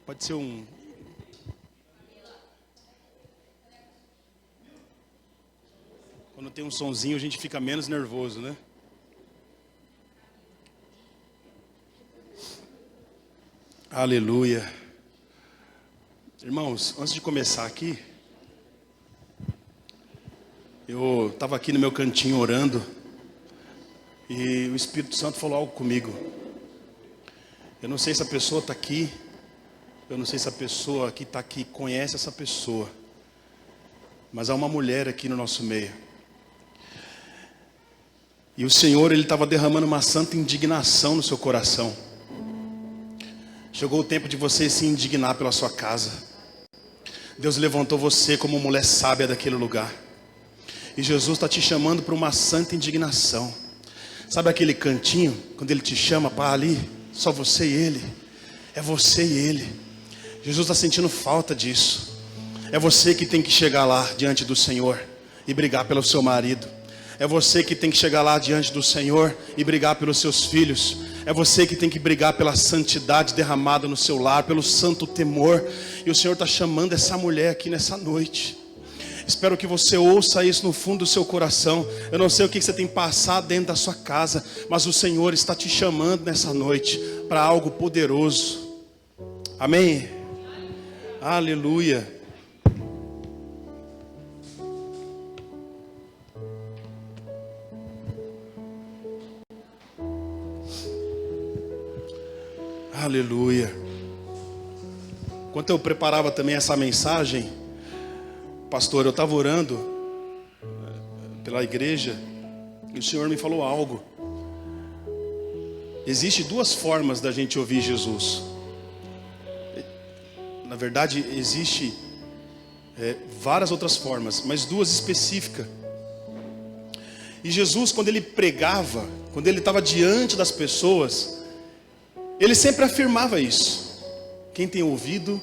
Pode ser um... Quando tem um sonzinho a gente fica menos nervoso, né? Aleluia. Irmãos, antes de começar aqui, eu estava aqui no meu cantinho orando e o Espírito Santo falou algo comigo. Eu não sei se a pessoa está aqui, eu não sei se a pessoa que está aqui conhece essa pessoa, mas há uma mulher aqui no nosso meio. E o Senhor, Ele estava derramando uma santa indignação no seu coração. Chegou o tempo de você se indignar pela sua casa. Deus levantou você como mulher sábia daquele lugar. E Jesus está te chamando para uma santa indignação. Sabe aquele cantinho, quando Ele te chama para ali, só você e Ele? É você e Ele. Jesus está sentindo falta disso. É você que tem que chegar lá diante do Senhor e brigar pelo seu marido. É você que tem que chegar lá diante do Senhor e brigar pelos seus filhos. É você que tem que brigar pela santidade derramada no seu lar, pelo santo temor. E o Senhor está chamando essa mulher aqui nessa noite. Espero que você ouça isso no fundo do seu coração. Eu não sei o que você tem passado dentro da sua casa, mas o Senhor está te chamando nessa noite para algo poderoso. Amém? Aleluia. Aleluia. Enquanto eu preparava também essa mensagem, pastor, eu estava orando pela igreja e o Senhor me falou algo. Existem duas formas da gente ouvir Jesus. Na verdade, existe várias outras formas, mas duas específicas. E Jesus, quando Ele pregava, quando Ele estava diante das pessoas, Ele sempre afirmava isso: quem tem ouvido,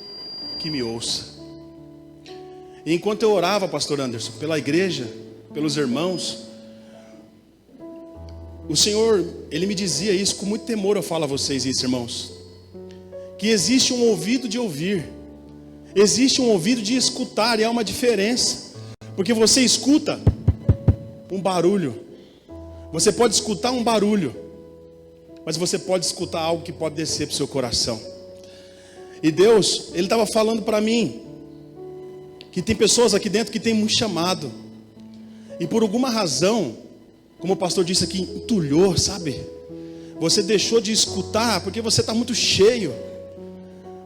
que me ouça. E enquanto eu orava, pastor Anderson, pela igreja, pelos irmãos, o Senhor, Ele me dizia isso com muito temor. Eu falo a vocês isso, irmãos, que existe um ouvido de ouvir, existe um ouvido de escutar, e há uma diferença. Porque você escuta um barulho, você pode escutar um barulho, mas você pode escutar algo que pode descer para o seu coração. E Deus, Ele estava falando para mim que tem pessoas aqui dentro que tem muito chamado, e por alguma razão, como o pastor disse aqui, entulhou, sabe? Você deixou de escutar porque você está muito cheio.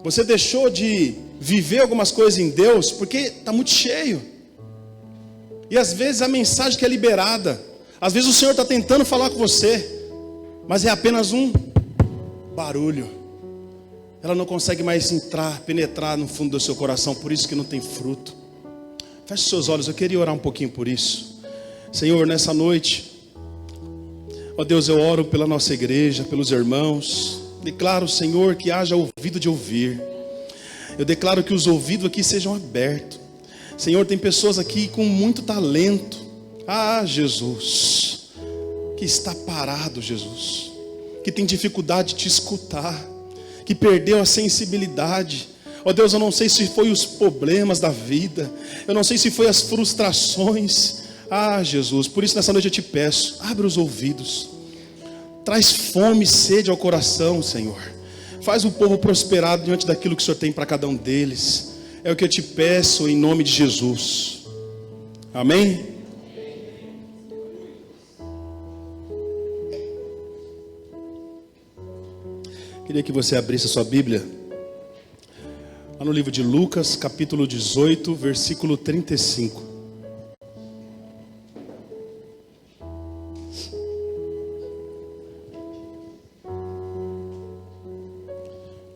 Você deixou de viver algumas coisas em Deus porque está muito cheio. E às vezes a mensagem que é liberada, às vezes o Senhor está tentando falar com você, mas é apenas um barulho. Ela não consegue mais penetrar no fundo do seu coração, por isso que não tem fruto. Feche seus olhos, eu queria orar um pouquinho por isso. Senhor, nessa noite, ó Deus, eu oro pela nossa igreja, pelos irmãos. Declaro, Senhor, que haja ouvido de ouvir. Eu declaro que os ouvidos aqui sejam abertos. Senhor, tem pessoas aqui com muito talento. Ah, Jesus, que está parado, Jesus, que tem dificuldade de te escutar, que perdeu a sensibilidade. Ó Deus, eu não sei se foi os problemas da vida, eu não sei se foi as frustrações. Ah, Jesus, por isso nessa noite eu te peço, abre os ouvidos, traz fome e sede ao coração, Senhor. Faz o povo prosperar diante daquilo que o Senhor tem para cada um deles. É o que eu te peço em nome de Jesus. Amém? Queria que você abrisse a sua Bíblia lá no livro de Lucas, capítulo 18, versículo 35.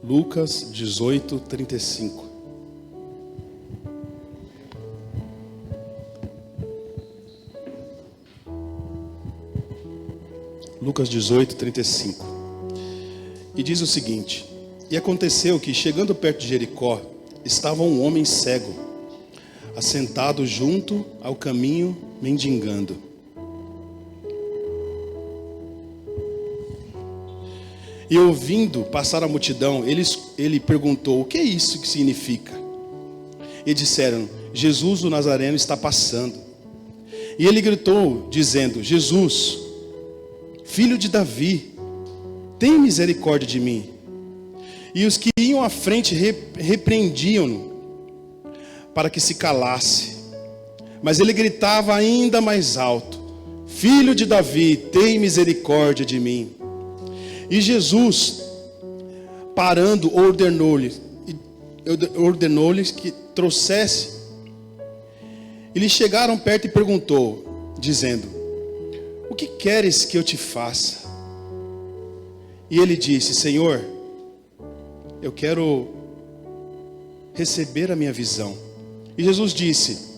Lucas 18, 35. Lucas 18, 35. E diz o seguinte: e aconteceu que, chegando perto de Jericó, estava um homem cego, assentado junto ao caminho, mendigando. E ouvindo passar a multidão, ele perguntou: o que é isso que significa? E disseram: Jesus o Nazareno está passando. E ele gritou, dizendo: Jesus, filho de Davi, tem misericórdia de mim. E os que iam à frente repreendiam-no para que se calasse. Mas ele gritava ainda mais alto: Filho de Davi, tem misericórdia de mim. E Jesus, parando, ordenou-lhes que trouxesse. Eles chegaram perto e perguntou, dizendo: o que queres que eu te faça? E ele disse: Senhor, eu quero receber a minha visão. E Jesus disse: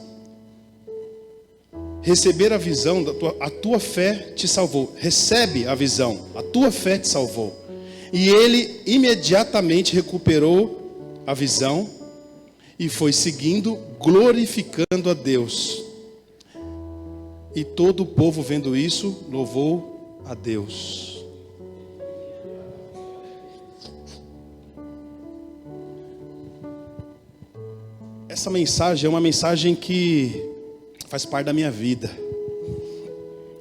receber a visão, a tua fé te salvou. Recebe a visão, a tua fé te salvou. E ele imediatamente recuperou a visão e foi seguindo, glorificando a Deus. E todo o povo, vendo isso, louvou a Deus. Essa mensagem é uma mensagem que faz parte da minha vida.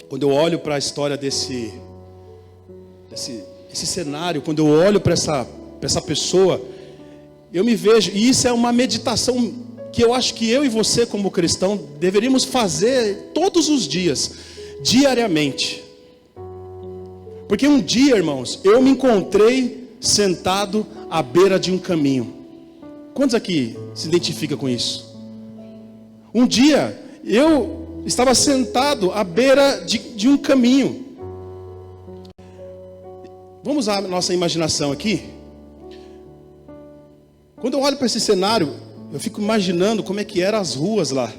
Quando eu olho para a história desse cenário, quando eu olho para essa pessoa, eu me vejo, e isso é uma meditação que eu acho que eu e você como cristão deveríamos fazer todos os dias, diariamente. Porque um dia, irmãos, eu me encontrei sentado à beira de um caminho. Quantos aqui se identificam com isso? Um dia eu estava sentado à beira de um caminho. Vamos usar a nossa imaginação aqui. Quando eu olho para esse cenário, eu fico imaginando como é que eram as ruas lá.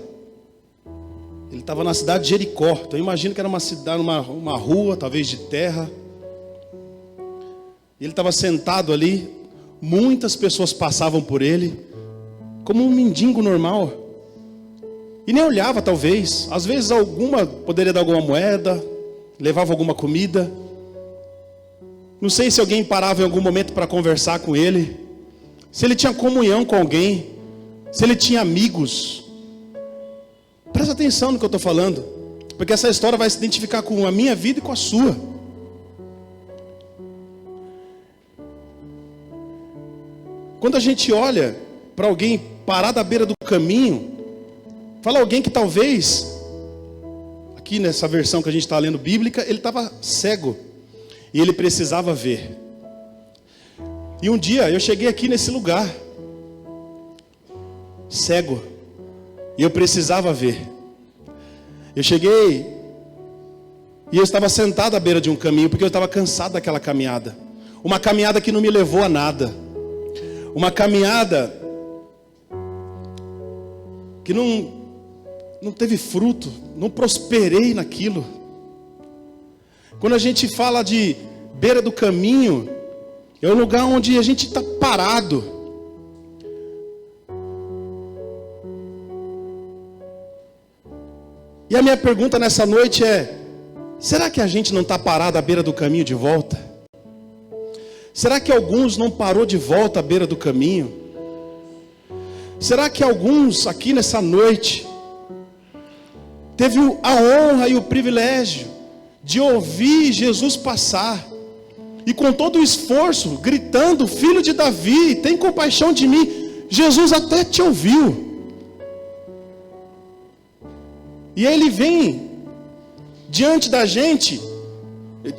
Ele estava na cidade de Jericó. Então eu imagino que era uma cidade, uma rua, talvez de terra. Ele estava sentado ali. Muitas pessoas passavam por ele como um mendigo normal. E nem olhava, talvez. Às vezes alguma poderia dar alguma moeda, levava alguma comida. Não sei se alguém parava em algum momento para conversar com ele, se ele tinha comunhão com alguém, se ele tinha amigos. Presta atenção no que eu estou falando, porque essa história vai se identificar com a minha vida e com a sua. Quando a gente olha para alguém parado à beira do caminho, fala alguém que talvez, aqui nessa versão que a gente está lendo bíblica, ele estava cego e ele precisava ver. E um dia eu cheguei aqui nesse lugar, cego, e eu precisava ver. Eu cheguei e eu estava sentado à beira de um caminho, porque eu estava cansado daquela caminhada. Uma caminhada que não me levou a nada. Uma caminhada que não teve fruto, não prosperei naquilo. Quando a gente fala de beira do caminho, é um lugar onde a gente está parado. E a minha pergunta nessa noite é: será que a gente não está parado à beira do caminho de volta? Será que alguns não parou de volta à beira do caminho? Será que alguns aqui nessa noite teve a honra e o privilégio de ouvir Jesus passar e com todo o esforço gritando: Filho de Davi, tem compaixão de mim? Jesus até te ouviu. E ele vem diante da gente.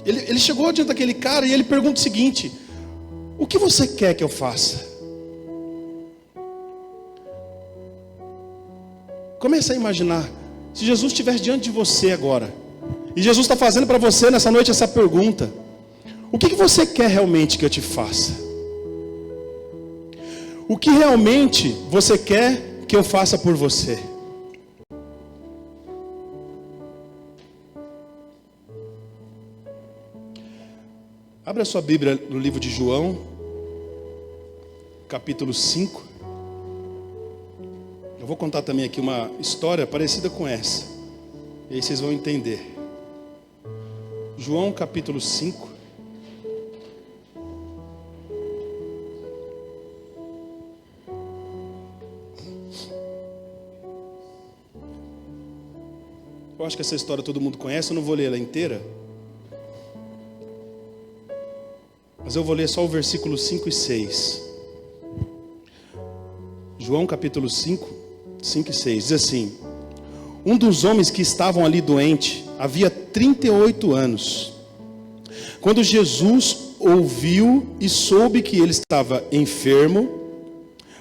Ele chegou diante daquele cara e ele pergunta o seguinte: o que você quer que eu faça? Comece a imaginar, se Jesus estivesse diante de você agora, e Jesus está fazendo para você nessa noite essa pergunta: o que você quer realmente que eu te faça? O que realmente você quer que eu faça por você? Abra sua Bíblia no livro de João, capítulo 5. Eu vou contar também aqui uma história parecida com essa, e aí vocês vão entender. João capítulo 5. Eu acho que essa história todo mundo conhece, eu não vou ler ela inteira. Mas eu vou ler só o versículo 5 e 6. João capítulo 5, 5 e 6. Diz assim: um dos homens que estavam ali doente, havia 38 anos. Quando Jesus ouviu e soube que ele estava enfermo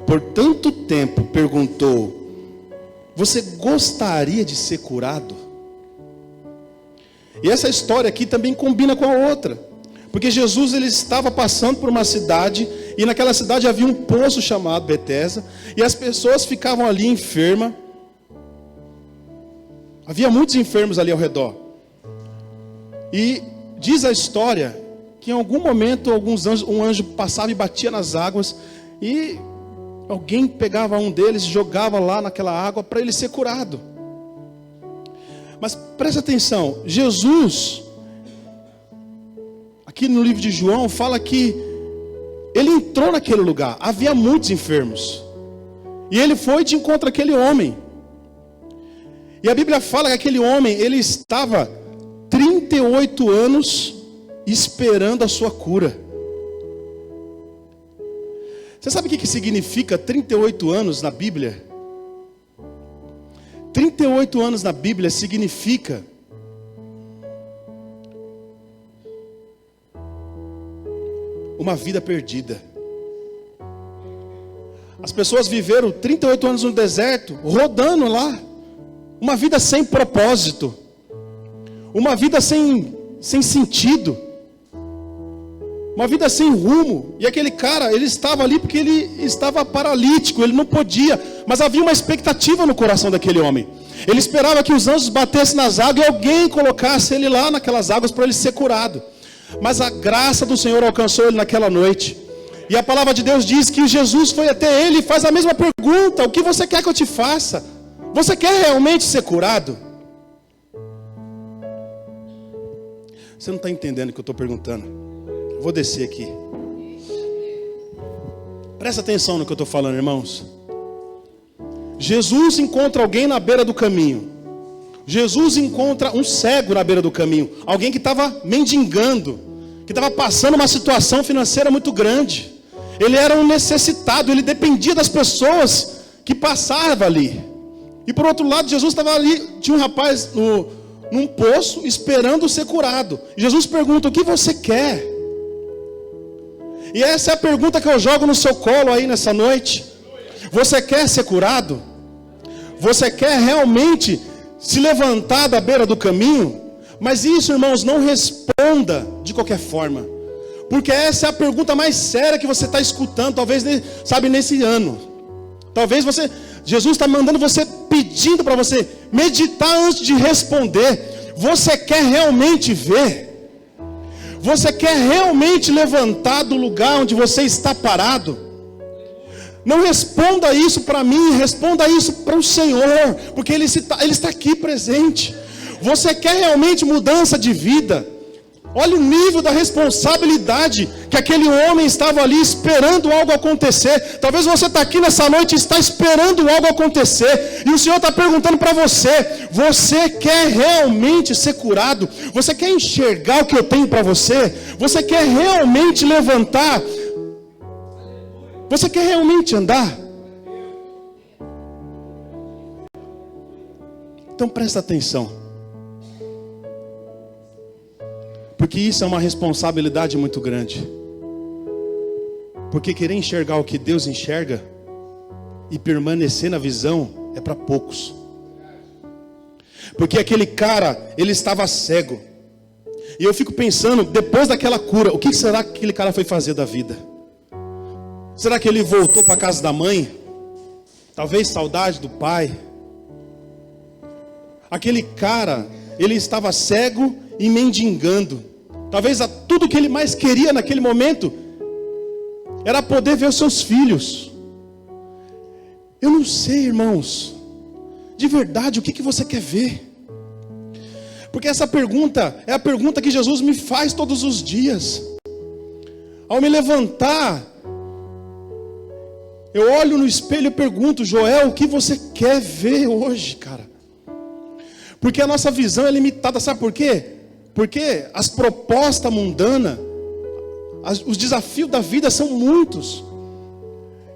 por tanto tempo, perguntou: você gostaria de ser curado? E essa história aqui também combina com a outra, porque Jesus ele estava passando por uma cidade, e naquela cidade havia um poço chamado Betesda, e as pessoas ficavam ali enfermas. Havia muitos enfermos ali ao redor. E diz a história que em algum momento um anjo passava e batia nas águas, e alguém pegava um deles e jogava lá naquela água para ele ser curado. Mas presta atenção, Jesus, aqui no livro de João, fala que ele entrou naquele lugar, havia muitos enfermos, e ele foi de encontro àquele homem. E a Bíblia fala que aquele homem, ele estava 38 anos esperando a sua cura. Você sabe o que significa 38 anos na Bíblia? 38 anos na Bíblia significa uma vida perdida. As pessoas viveram 38 anos no deserto, rodando lá, uma vida sem propósito, uma vida sem sentido, uma vida sem rumo. E aquele cara, ele estava ali porque ele estava paralítico, ele não podia, mas havia uma expectativa no coração daquele homem. Ele esperava que os anjos batessem nas águas e alguém colocasse ele lá naquelas águas para ele ser curado. Mas a graça do Senhor alcançou ele naquela noite. E a palavra de Deus diz que Jesus foi até ele e faz a mesma pergunta: o que você quer que eu te faça? Você quer realmente ser curado? Você não está entendendo o que eu estou perguntando. Vou descer aqui. Presta atenção no que eu estou falando, irmãos. Jesus encontra alguém na beira do caminho. Jesus encontra um cego na beira do caminho. Alguém que estava mendigando, que estava passando uma situação financeira muito grande. Ele era um necessitado, ele dependia das pessoas que passavam ali. E por outro lado, Jesus estava ali, tinha um rapaz num poço esperando ser curado. E Jesus pergunta: o que você quer? E essa é a pergunta que eu jogo no seu colo aí nessa noite. Você quer ser curado? Você quer realmente se levantar da beira do caminho? Mas isso, irmãos, não responda de qualquer forma, porque essa é a pergunta mais séria que você está escutando, talvez, sabe, nesse ano. Talvez Jesus está mandando você, pedindo para você meditar antes de responder. Você quer realmente ver? Você quer realmente levantar do lugar onde você está parado? Não responda isso para mim, responda isso para o Senhor, porque Ele está aqui presente. Você quer realmente mudança de vida? Olha o nível da responsabilidade que aquele homem estava ali esperando algo acontecer. Talvez você está aqui nessa noite e está esperando algo acontecer, e o Senhor está perguntando para você: você quer realmente ser curado? Você quer enxergar o que eu tenho para você? Você quer realmente levantar? Você quer realmente andar? Então presta atenção, porque isso é uma responsabilidade muito grande. Porque querer enxergar o que Deus enxerga e permanecer na visão é para poucos. Porque aquele cara, ele estava cego. E eu fico pensando, depois daquela cura, o que será que aquele cara foi fazer da vida? Será que ele voltou para a casa da mãe? Talvez saudade do pai. Aquele cara, ele estava cego e mendigando. Talvez tudo que ele mais queria naquele momento era poder ver os seus filhos. Eu não sei, irmãos, de verdade, o que você quer ver? Porque essa pergunta é a pergunta que Jesus me faz todos os dias. Ao me levantar, eu olho no espelho e pergunto: Joel, o que você quer ver hoje, cara? Porque a nossa visão é limitada, sabe por quê? Porque as propostas mundanas, os desafios da vida são muitos.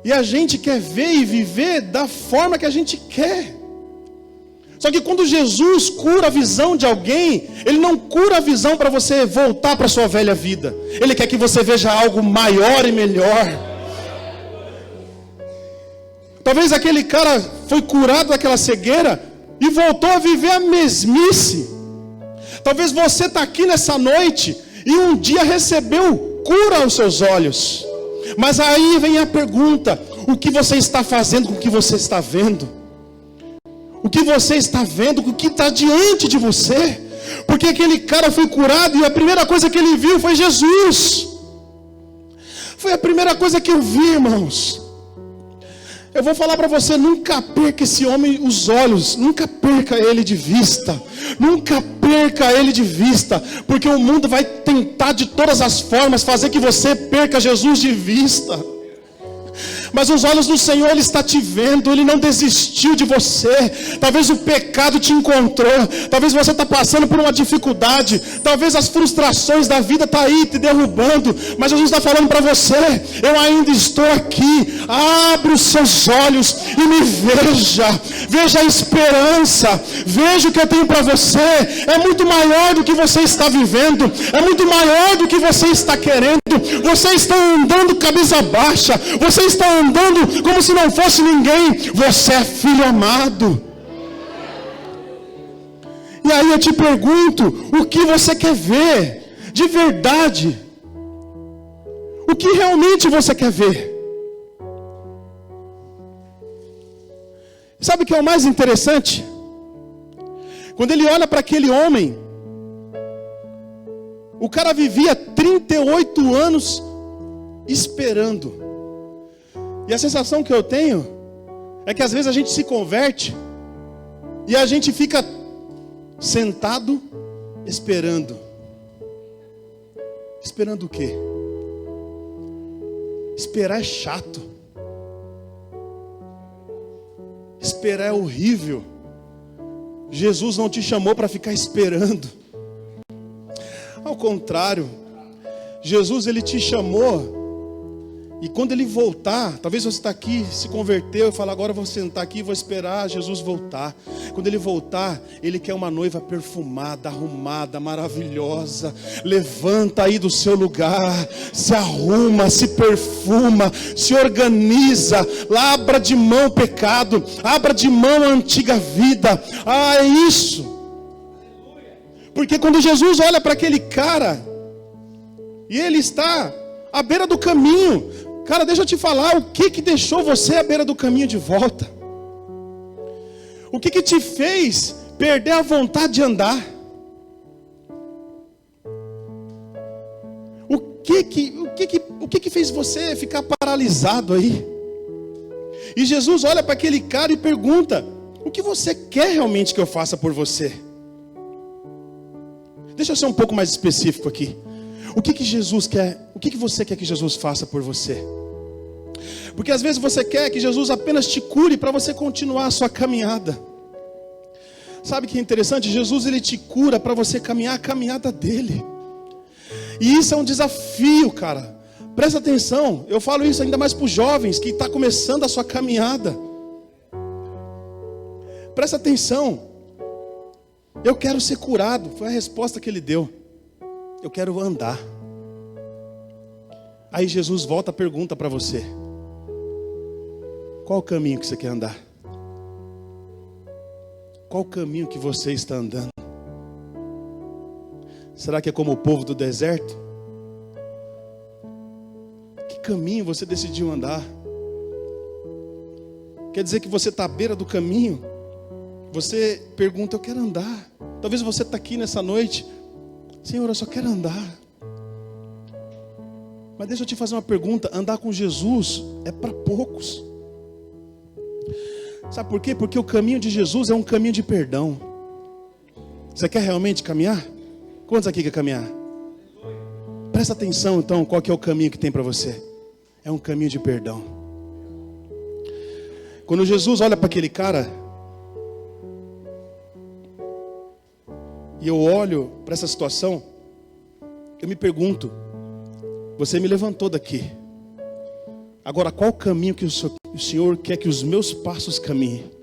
E a gente quer ver e viver da forma que a gente quer. Só que quando Jesus cura a visão de alguém, Ele não cura a visão para você voltar para a sua velha vida. Ele quer que você veja algo maior e melhor. Talvez aquele cara foi curado daquela cegueira e voltou a viver a mesmice. Talvez você está aqui nessa noite e um dia recebeu cura aos seus olhos. Mas aí vem a pergunta: o que você está fazendo com o que você está vendo? O que você está vendo com o que está diante de você? Porque aquele cara foi curado e a primeira coisa que ele viu foi Jesus. Foi a primeira coisa que eu vi, irmãos. Eu vou falar para você, nunca perca esse homem os olhos, nunca perca ele de vista, nunca perca ele de vista, porque o mundo vai tentar de todas as formas fazer que você perca Jesus de vista. Mas os olhos do Senhor, Ele está te vendo, Ele não desistiu de você. Talvez o pecado te encontrou, talvez você está passando por uma dificuldade, talvez as frustrações da vida estão aí te derrubando, mas Jesus está falando para você: eu ainda estou aqui. Abre os seus olhos e me veja, veja a esperança, veja o que eu tenho para você. É muito maior do que você está vivendo, é muito maior do que você está querendo. Você está andando cabeça baixa, você está andando como se não fosse ninguém. Você é filho amado. E aí eu te pergunto, o que você quer ver de verdade? O que realmente você quer ver? Sabe o que é o mais interessante? Quando ele olha para aquele homem, o cara vivia 38 anos esperando. E a sensação que eu tenho é que às vezes a gente se converte e a gente fica sentado esperando. Esperando o quê? Esperar é chato. Esperar é horrível. Jesus não te chamou para ficar esperando. Ao contrário, Jesus ele te chamou. E quando ele voltar, talvez você está aqui, se converteu e fala: agora eu vou sentar aqui e vou esperar Jesus voltar. Quando ele voltar, ele quer uma noiva perfumada, arrumada, maravilhosa. Levanta aí do seu lugar, se arruma, se perfuma, se organiza, abra de mão o pecado, abra de mão a antiga vida. É isso. Porque quando Jesus olha para aquele cara, e ele está à beira do caminho, cara, deixa eu te falar, o que deixou você à beira do caminho de volta? O que te fez perder a vontade de andar? O que fez você ficar paralisado aí? E Jesus olha para aquele cara e pergunta: o que você quer realmente que eu faça por você? Deixa eu ser um pouco mais específico aqui. O que Jesus quer? O que você quer que Jesus faça por você? Porque às vezes você quer que Jesus apenas te cure para você continuar a sua caminhada. Sabe o que é interessante? Jesus ele te cura para você caminhar a caminhada dele. E isso é um desafio, cara. Presta atenção. Eu falo isso ainda mais para os jovens que estão começando a sua caminhada. Presta atenção. Eu quero ser curado. Foi a resposta que ele deu. Eu quero andar. Aí Jesus volta a pergunta para você: qual o caminho que você quer andar? Qual o caminho que você está andando? Será que é como o povo do deserto? Que caminho você decidiu andar? Quer dizer que você está à beira do caminho? Você pergunta: eu quero andar. Talvez você está aqui nessa noite: Senhor, eu só quero andar. Mas deixa eu te fazer uma pergunta: andar com Jesus é para poucos. Sabe por quê? Porque o caminho de Jesus é um caminho de perdão. Você quer realmente caminhar? Quantos aqui quer caminhar? Presta atenção então, qual que é o caminho que tem para você? É um caminho de perdão. Quando Jesus olha para aquele cara, e eu olho para essa situação, eu me pergunto, você me levantou daqui. Agora, qual o caminho que o Senhor quer que os meus passos caminhem?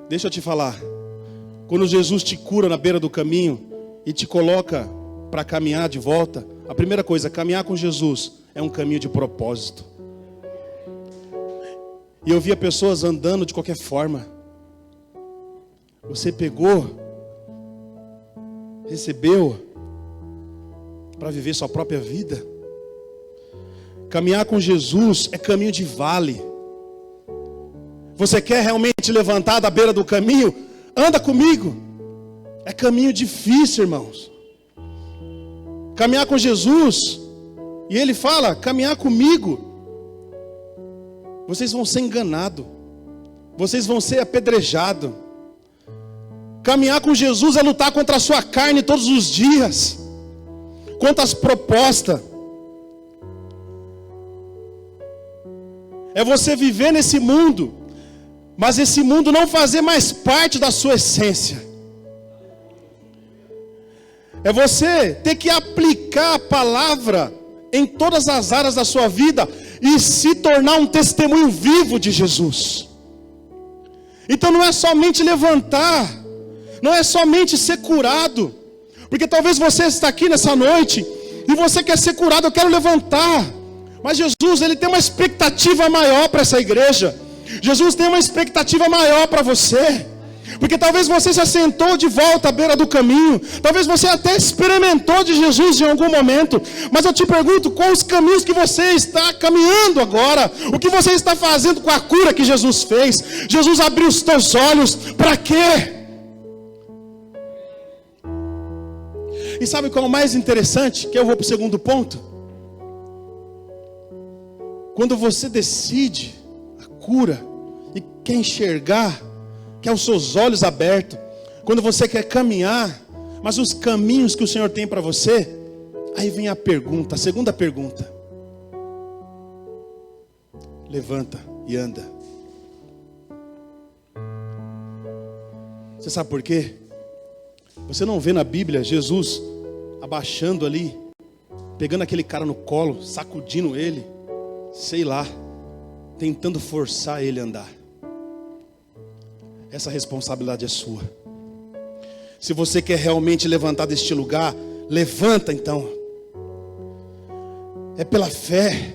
Deixa eu te falar, quando Jesus te cura na beira do caminho e te coloca para caminhar de volta, a primeira coisa, caminhar com Jesus é um caminho de propósito. E eu via pessoas andando de qualquer forma. Você pegou, recebeu para viver sua própria vida. Caminhar com Jesus é caminho de vale. Você quer realmente levantar da beira do caminho? Anda comigo. É caminho difícil, irmãos. Caminhar com Jesus, e Ele fala, caminhar comigo, vocês vão ser enganados, vocês vão ser apedrejados. Caminhar com Jesus é lutar contra a sua carne todos os dias, contra as propostas. É você viver nesse mundo, mas esse mundo não fazer mais parte da sua essência. É você ter que aplicar a palavra em todas as áreas da sua vida e se tornar um testemunho vivo de Jesus. Então não é somente levantar, não é somente ser curado, porque talvez você está aqui nessa noite e você quer ser curado, eu quero levantar, mas Jesus, Ele tem uma expectativa maior para essa igreja. Jesus tem uma expectativa maior para você, porque talvez você se assentou de volta à beira do caminho, talvez você até experimentou de Jesus em algum momento, mas eu te pergunto, quais os caminhos que você está caminhando agora? O que você está fazendo com a cura que Jesus fez? Jesus abriu os teus olhos, para quê? E sabe qual é o mais interessante? Que eu vou para o segundo ponto. Quando você decide cura e quer enxergar, quer os seus olhos abertos, quando você quer caminhar, mas os caminhos que o Senhor tem para você, aí vem a pergunta, a segunda pergunta: levanta e anda. Você sabe por quê? Você não vê na Bíblia Jesus abaixando ali, pegando aquele cara no colo, sacudindo ele, sei lá, tentando forçar ele a andar. Essa responsabilidade é sua. Se você quer realmente levantar deste lugar, levanta então. É pela fé.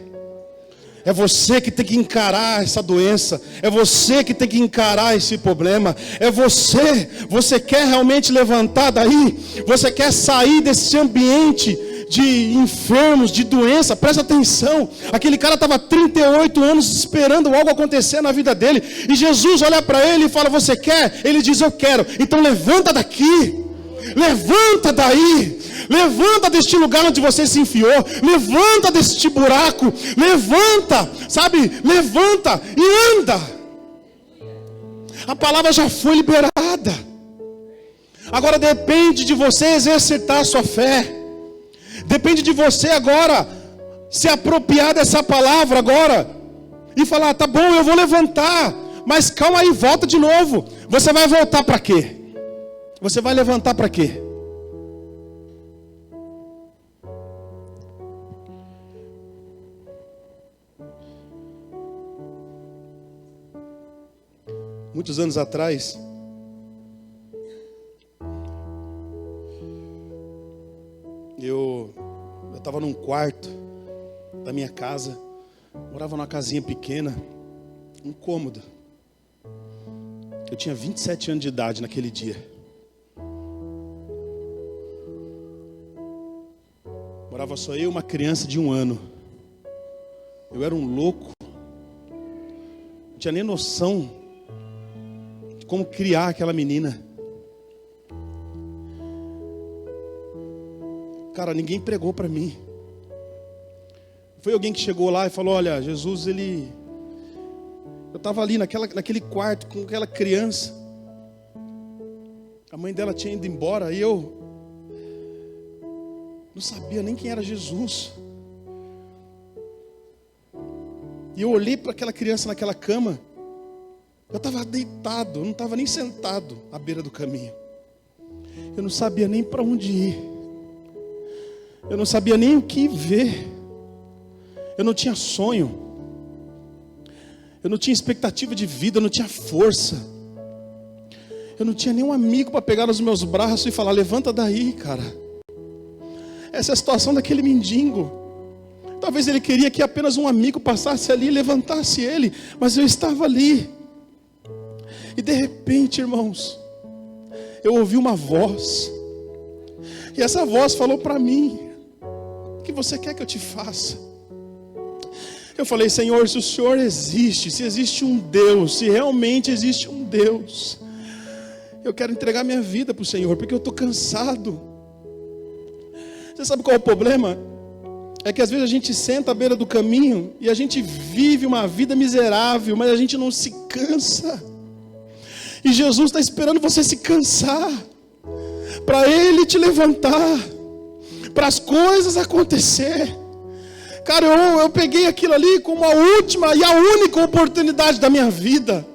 É você que tem que encarar essa doença. É você que tem que encarar esse problema. É você. Você quer realmente levantar daí? Você quer sair desse ambiente de enfermos, de doença? Presta atenção. Aquele cara estava 38 anos esperando algo acontecer na vida dele. E Jesus olha para ele e fala: você quer? Ele diz: eu quero. Então levanta daqui. Levanta daí. Levanta deste lugar onde você se enfiou. Levanta deste buraco. Levanta, sabe? Levanta e anda. A palavra já foi liberada. Agora depende de você exercitar a sua fé. Depende de você agora se apropriar dessa palavra agora e falar: tá bom, eu vou levantar, mas calma aí, volta de novo. Você vai voltar para quê? Você vai levantar para quê? Muitos anos atrás, eu estava num quarto da minha casa, morava numa casinha pequena, um cômodo. Eu tinha 27 anos de idade naquele dia. Morava só eu e uma criança de 1 ano. Eu era um louco. Não tinha nem noção de como criar aquela menina. Cara, ninguém pregou para mim. Foi alguém que chegou lá e falou: olha, Jesus, ele Eu estava ali naquele quarto com aquela criança. A mãe dela tinha ido embora e eu não sabia nem quem era Jesus. E eu olhei para aquela criança naquela cama. Eu estava deitado, eu não estava nem sentado à beira do caminho. Eu não sabia nem para onde ir. Eu não sabia nem o que ver. Eu não tinha sonho. Eu não tinha expectativa de vida, eu não tinha força. Eu não tinha nenhum amigo para pegar nos meus braços e falar: levanta daí, cara. Essa é a situação daquele mendigo. Talvez ele queria que apenas um amigo passasse ali e levantasse ele, mas eu estava ali. E de repente, irmãos, eu ouvi uma voz. E essa voz falou para mim: o que você quer que eu te faça? Eu falei: Senhor, se o Senhor existe, se existe um Deus, se realmente existe um Deus, eu quero entregar minha vida para o Senhor, porque eu estou cansado. Você sabe qual é o problema? É que às vezes a gente senta à beira do caminho e a gente vive uma vida miserável, mas a gente não se cansa. E Jesus está esperando você se cansar, para Ele te levantar, para as coisas acontecer. Cara, eu peguei aquilo ali como a última e a única oportunidade da minha vida.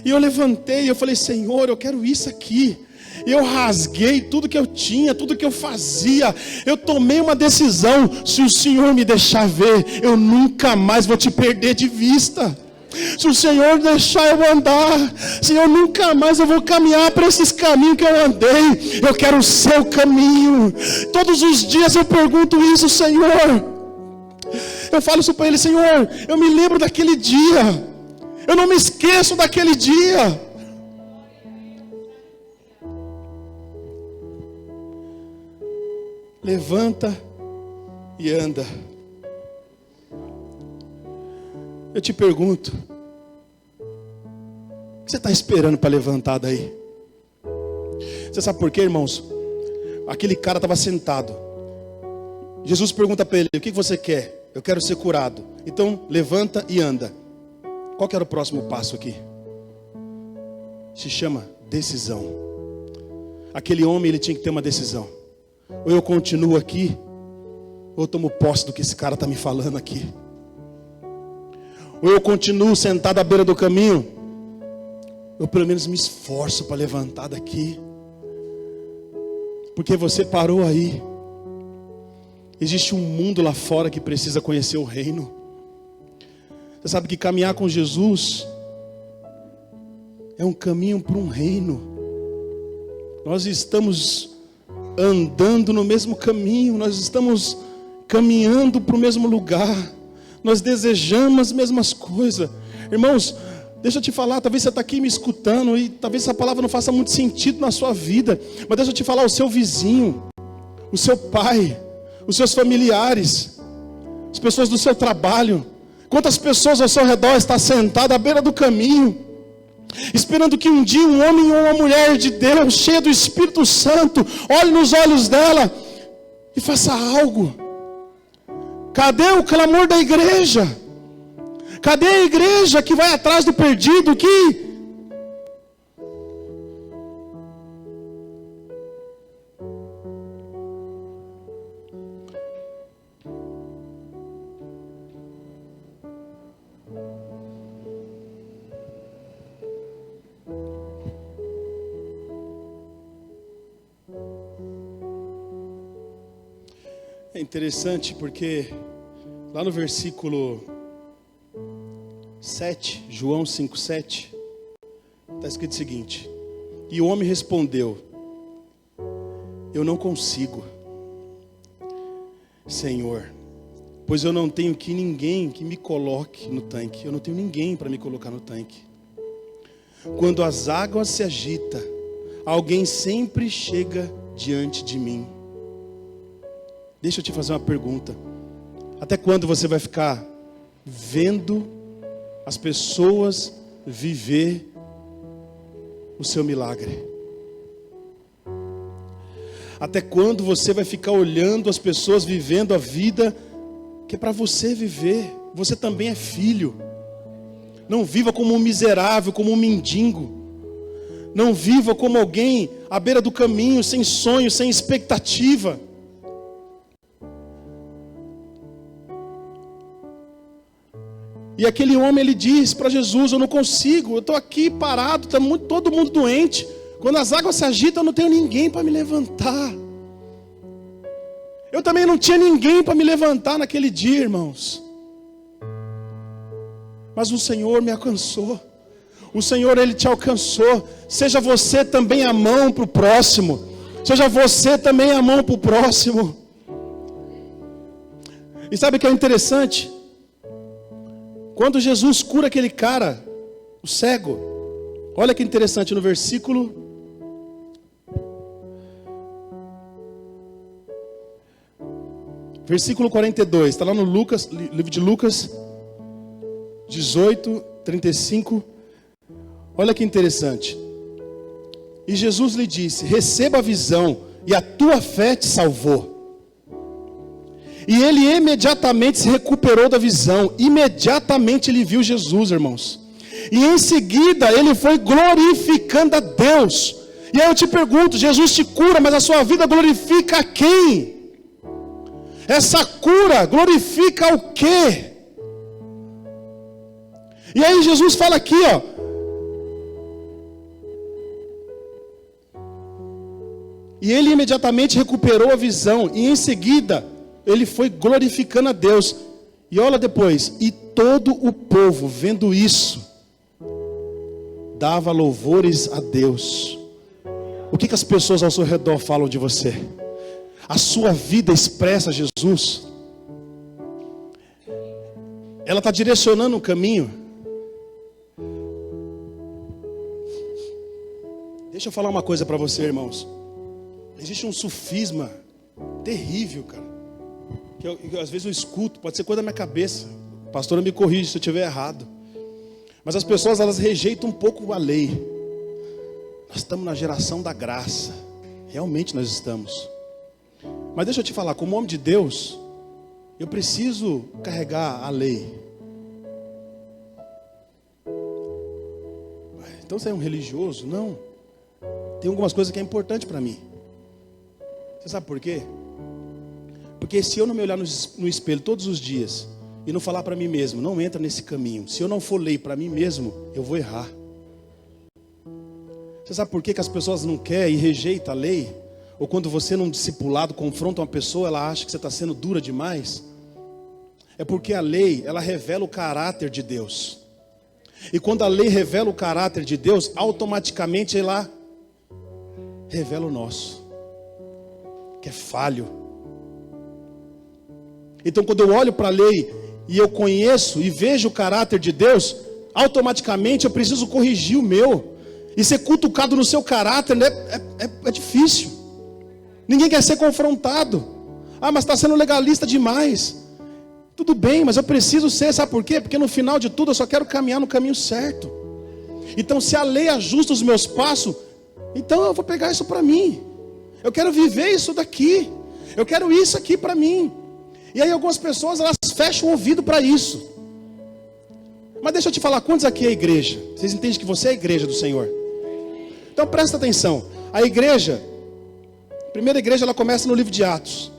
E eu levantei, eu falei: Senhor, eu quero isso aqui. Eu rasguei tudo que eu tinha, tudo que eu fazia. Eu tomei uma decisão: se o Senhor me deixar ver, eu nunca mais vou te perder de vista. Se o Senhor deixar eu andar, Senhor, nunca mais eu vou caminhar por esses caminhos que eu andei. Eu quero o seu caminho. Todos os dias eu pergunto isso, Senhor. Eu falo isso para Ele: Senhor, eu me lembro daquele dia. Eu não me esqueço daquele dia. Levanta e anda. Eu te pergunto: o que você está esperando para levantar daí? Você sabe por quê, irmãos? Aquele cara estava sentado. Jesus pergunta para ele: o que você quer? Eu quero ser curado. Então levanta e anda. Qual que era o próximo passo aqui? Se chama decisão. Aquele homem, ele tinha que ter uma decisão. Ou eu continuo aqui, ou eu tomo posse do que esse cara está me falando aqui. Ou eu continuo sentado à beira do caminho, eu pelo menos me esforço para levantar daqui. Porque você parou aí. Existe um mundo lá fora que precisa conhecer o reino. Você sabe que caminhar com Jesus é um caminho para um reino. Nós estamos andando no mesmo caminho, nós estamos caminhando para o mesmo lugar, nós desejamos as mesmas coisas. Irmãos, deixa eu te falar, talvez você está aqui me escutando e talvez essa palavra não faça muito sentido na sua vida, mas deixa eu te falar: o seu vizinho, o seu pai, os seus familiares, as pessoas do seu trabalho, quantas pessoas ao seu redor estão sentadas à beira do caminho, esperando que um dia um homem ou uma mulher de Deus, cheia do Espírito Santo, olhe nos olhos dela e faça algo. Cadê o clamor da igreja? Cadê a igreja que vai atrás do perdido, que é interessante porque lá no versículo 7, João 5,7, está escrito o seguinte: e o homem respondeu: eu não consigo, Senhor, pois eu não tenho aqui ninguém que me coloque no tanque. Eu não tenho ninguém para me colocar no tanque. Quando as águas se agitam, alguém sempre chega diante de mim. Deixa eu te fazer uma pergunta: até quando você vai ficar vendo as pessoas viver o seu milagre? Até quando você vai ficar olhando as pessoas vivendo a vida que é para você viver? Você também é filho, Não viva como um miserável, como um mendigo. Não viva como alguém à beira do caminho, sem sonho, sem expectativa. E aquele homem, ele diz para Jesus: eu não consigo, eu estou aqui parado, está todo mundo doente. Quando as águas se agitam, eu não tenho ninguém para me levantar. Eu também não tinha ninguém para me levantar naquele dia, irmãos. Mas o Senhor me alcançou. O Senhor, Ele te alcançou. Seja você também a mão para o próximo. Seja você também a mão para o próximo. E sabe o que é interessante? Quando Jesus cura aquele cara, o cego, olha que interessante no versículo 42, está lá no livro de Lucas 18, 35. Olha que interessante. E Jesus lhe disse: receba a visão, e a tua fé te salvou. E ele imediatamente se recuperou da visão. Imediatamente ele viu Jesus, irmãos. E em seguida ele foi glorificando a Deus. E aí eu te pergunto: Jesus te cura, mas a sua vida glorifica a quem? Essa cura glorifica o quê? E aí Jesus fala aqui, ó. E ele imediatamente recuperou a visão. E em seguida ele foi glorificando a Deus. E olha depois: e todo o povo, vendo isso, dava louvores a Deus. O que as pessoas ao seu redor falam de você? A sua vida expressa Jesus? Ela está direcionando o caminho? Deixa eu falar uma coisa para você, irmãos. Existe um sofisma terrível, cara, que às vezes eu escuto, pode ser coisa da minha cabeça. A pastora me corrige se eu estiver errado. Mas as pessoas, elas rejeitam um pouco a lei. Nós estamos na geração da graça. Realmente nós estamos. Mas deixa eu te falar, como homem de Deus, eu preciso carregar a lei. Então você é um religioso? Não. Tem algumas coisas que é importante para mim. Você sabe por quê? Porque se eu não me olhar no espelho todos os dias e não falar para mim mesmo: não entra nesse caminho. Se eu não for lei para mim mesmo, eu vou errar. Você sabe por que as pessoas não querem e rejeitam a lei? Ou quando você num discipulado confronta uma pessoa, ela acha que você está sendo dura demais? É porque a lei, ela revela o caráter de Deus. E quando a lei revela o caráter de Deus, automaticamente ela revela o nosso, que é falho. Então quando eu olho para a lei e eu conheço e vejo o caráter de Deus, automaticamente eu preciso corrigir o meu. E ser cutucado no seu caráter, né, é difícil. Ninguém quer ser confrontado. Ah, mas está sendo legalista demais. Tudo bem, mas eu preciso ser, sabe por quê? Porque no final de tudo eu só quero caminhar no caminho certo. Então se a lei ajusta os meus passos, então eu vou pegar isso para mim. Eu quero viver isso daqui. Eu quero isso aqui para mim. E aí algumas pessoas, elas fecham o ouvido para isso. Mas deixa eu te falar, quantos aqui é a igreja? Vocês entendem que você é a igreja do Senhor? Então presta atenção. A igreja, a primeira igreja, ela começa no livro de Atos.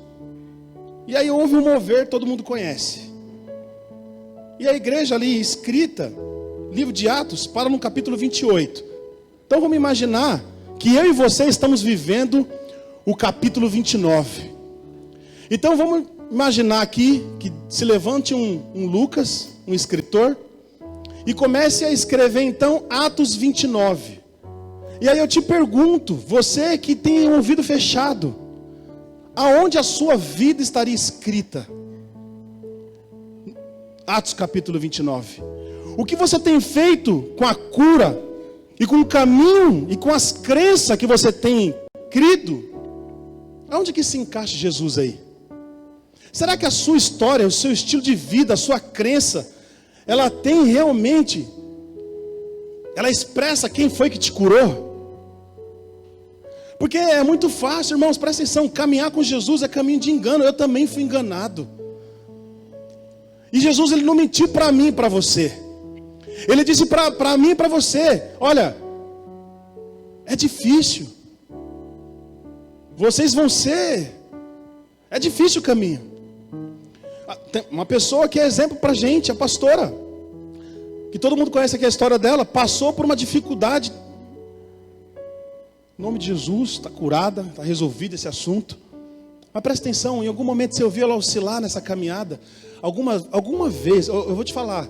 E aí houve um mover, todo mundo conhece. E a igreja ali escrita, livro de Atos, para no capítulo 28. Então vamos imaginar que eu e você estamos vivendo o capítulo 29. Então vamos imaginar aqui que se levante um Lucas, um escritor, e comece a escrever então Atos 29. E aí eu te pergunto, você que tem um ouvido fechado, aonde a sua vida estaria escrita? Atos capítulo 29. O que você tem feito com a cura, e com o caminho, e com as crenças que você tem crido? Aonde que se encaixa Jesus aí? Será que a sua história, o seu estilo de vida, a sua crença, ela tem realmente, ela expressa quem foi que te curou? Porque é muito fácil, irmãos, presta atenção, caminhar com Jesus é caminho de engano. Eu também fui enganado. E Jesus, ele não mentiu para mim e para você. Ele disse para mim e para você: olha, é difícil. Vocês vão ser. É difícil o caminho. Tem uma pessoa que é exemplo para a gente, a pastora, que todo mundo conhece aqui a história dela, passou por uma dificuldade. Em nome de Jesus, está curada, está resolvido esse assunto. Mas presta atenção, em algum momento você ouviu ela oscilar nessa caminhada. Alguma vez, eu vou te falar,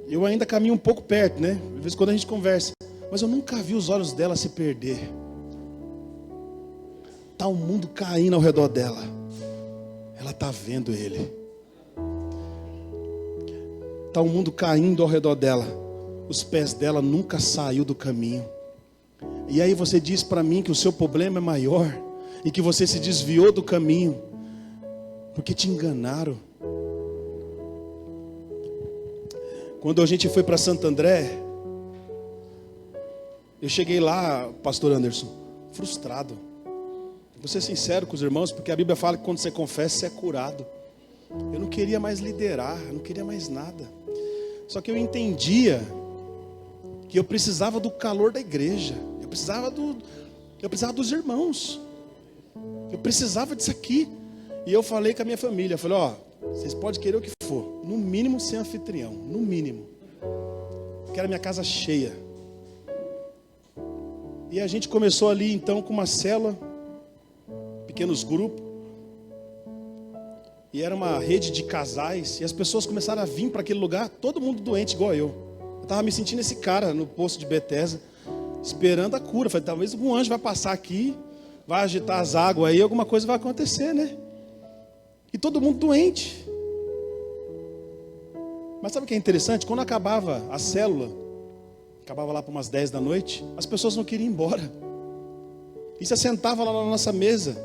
eu ainda caminho um pouco perto, né? De vez em quando a gente conversa, mas eu nunca vi os olhos dela se perder. Está o mundo caindo ao redor dela, ela está vendo ele. Está o mundo caindo ao redor dela, os pés dela nunca saiu do caminho. E aí você diz para mim que o seu problema é maior e que você se desviou do caminho porque te enganaram. Quando a gente foi para Santo André, eu cheguei lá, pastor Anderson, frustrado. Vou ser sincero com os irmãos, porque a Bíblia fala que quando você confessa, você é curado. Eu não queria mais liderar, eu não queria mais nada. Só que eu entendia que eu precisava do calor da igreja. Eu precisava dos irmãos. Eu precisava disso aqui. E eu falei com a minha família, eu falei, ó, vocês podem querer o que for, no mínimo ser anfitrião, no mínimo. Eu quero a minha casa cheia. E a gente começou ali então com uma célula, pequenos grupos. E era uma rede de casais. E as pessoas começaram a vir para aquele lugar, todo mundo doente igual eu. Eu estava me sentindo esse cara no poço de Betesda, esperando a cura. Falei, talvez algum anjo vai passar aqui, vai agitar as águas aí, alguma coisa vai acontecer, né? E todo mundo doente. Mas sabe o que é interessante? Quando acabava a célula, acabava lá para umas 10 da noite, as pessoas não queriam ir embora. E se assentava lá na nossa mesa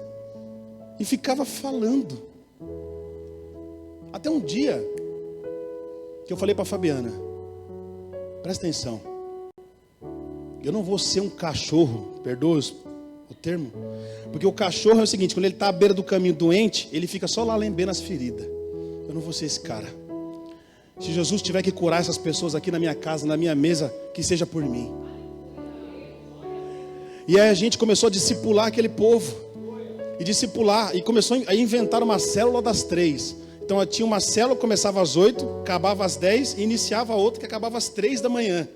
e ficava falando. Até um dia que eu falei para a Fabiana, presta atenção, eu não vou ser um cachorro, perdoa o termo, porque o cachorro é o seguinte, quando ele está à beira do caminho doente, ele fica só lá lambendo as feridas. Eu não vou ser esse cara. Se Jesus tiver que curar essas pessoas aqui na minha casa, na minha mesa, que seja por mim. E aí a gente começou a discipular aquele povo, e começou a inventar uma célula das 3. Então tinha uma célula que começava às 8, acabava às 10 e iniciava outra que acabava às 3 da manhã.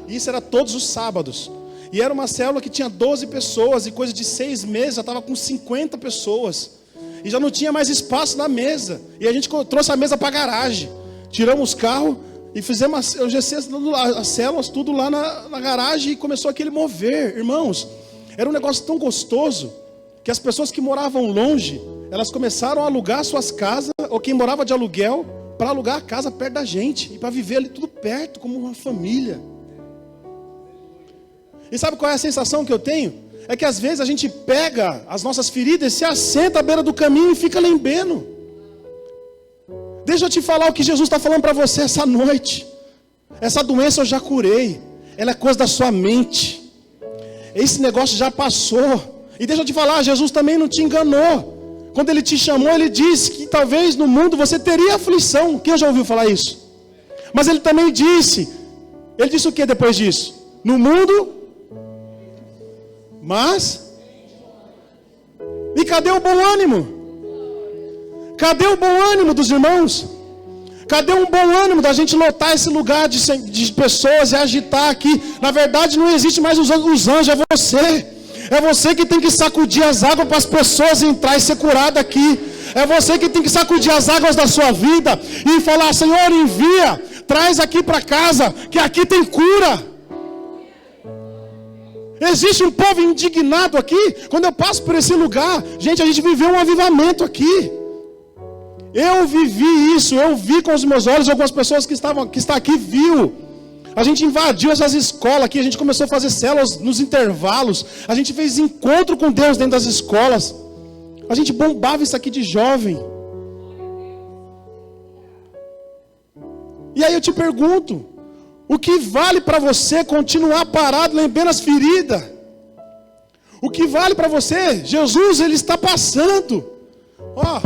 E isso era todos os sábados. E era uma célula que tinha 12 pessoas e coisa de 6 meses já estava com 50 pessoas. E já não tinha mais espaço na mesa. E a gente trouxe a mesa para a garagem. Tiramos os carros e fizemos as células tudo lá na garagem e começou aquele mover. Irmãos, era um negócio tão gostoso que as pessoas que moravam longe, elas começaram a alugar suas casas, ou quem morava de aluguel, para alugar a casa perto da gente, e para viver ali tudo perto, como uma família. E sabe qual é a sensação que eu tenho? É que às vezes a gente pega as nossas feridas, se assenta à beira do caminho e fica lambendo. Deixa eu te falar o que Jesus está falando para você essa noite. Essa doença eu já curei, ela é coisa da sua mente. Esse negócio já passou. E deixa eu te falar, Jesus também não te enganou. Quando Ele te chamou, Ele disse que talvez no mundo você teria aflição. Quem já ouviu falar isso? Mas Ele também disse, Ele disse o que depois disso? No mundo, mas... E cadê o bom ânimo? Cadê o bom ânimo dos irmãos? Cadê um bom ânimo da gente lotar esse lugar de pessoas e agitar aqui? Na verdade não existe mais os anjos, é você. É você que tem que sacudir as águas para as pessoas entrar e ser curada aqui. É você que tem que sacudir as águas da sua vida e falar, Senhor, envia, traz aqui para casa, que aqui tem cura. Existe um povo indignado aqui. Quando eu passo por esse lugar, gente, a gente viveu um avivamento aqui. Eu vivi isso, eu vi com os meus olhos, algumas pessoas que está aqui viu. A gente invadiu essas escolas aqui, a gente começou a fazer células nos intervalos, a gente fez encontro com Deus dentro das escolas, a gente bombava isso aqui de jovem. E aí eu te pergunto, o que vale para você continuar parado, lembrando as feridas? O que vale para você? Jesus, Ele está passando. Ó,